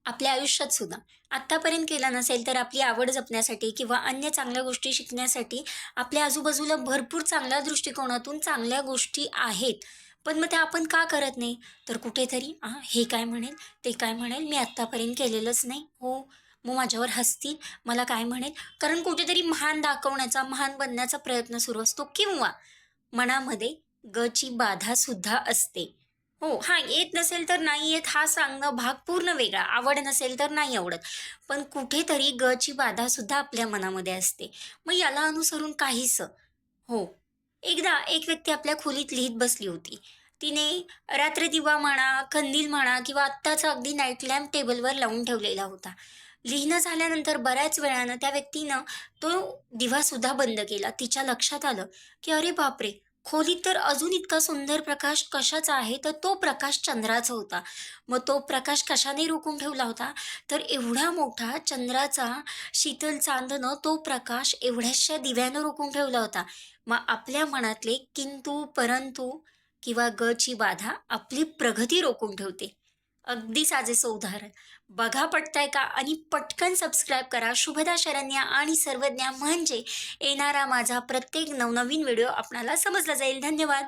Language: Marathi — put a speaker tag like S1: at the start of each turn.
S1: आपल्या आयुष्यात सुद्धा आत्तापर्यंत केला नसेल तर आपली आवड जपण्यासाठी किंवा अन्य चांगल्या गोष्टी शिकण्यासाठी आपल्या आजूबाजूला भरपूर चांगल्या दृष्टिकोनातून चांगल्या गोष्टी आहेत. पण मग त्या आपण का करत नाही? तर कुठेतरी हे काय म्हणेल, ते काय म्हणेल, मी आत्तापर्यंत केलेलंच नाही. हो, मग माझ्यावर हसतील, मला काय म्हणेल? कारण कुठेतरी महान दाखवण्याचा, महान बनण्याचा प्रयत्न सुरू असतो किंवा मनामध्ये गची बाधा सुद्धा असते. हो, हां, येत नसेल तर नाही येत हा सांगणं भाग पूर्ण वेगळा. आवड नसेल तर नाही आवडत. पण कुठेतरी ची बाधा सुद्धा आपल्या मनामध्ये असते. मग याला अनुसरून काहीसं हो, एकदा एक व्यक्ती आपल्या खोलीत लिहीत बसली होती. तिने रात्रदिवा म्हणा, कंदील म्हणा किंवा आत्ताचा अगदी नाईट लॅम्प टेबलवर लावून ठेवलेला होता. लिहिणं झाल्यानंतर बऱ्याच वेळानं त्या व्यक्तीनं तो दिवासुद्धा बंद केला. तिच्या लक्षात आलं, की "अरे बापरे! खोलीत तर अजून इतका सुंदर प्रकाश कशाचा आहे?" तर तो प्रकाश चंद्राचा होता. मग तो प्रकाश कशाने रोखून ठेवला होता? तर एवढा मोठा चंद्राचा शीतल चांदणं तो प्रकाश एवढ्याशा दिव्यानं रोखून ठेवला होता. मग आपल्या मनातले किंतु, परंतु किंवा ची बाधा आपली प्रगती रोखून ठेवते. अगदी साजेसं उदाहरण. बघा पटतंय का? आणि पटकन सबस्क्राईब करा. शुभदा शरण्या आणि सर्वज्ञा म्हणजे येणारा माझा प्रत्येक नवनवीन व्हिडिओ आपणाला समजला जाईल. धन्यवाद.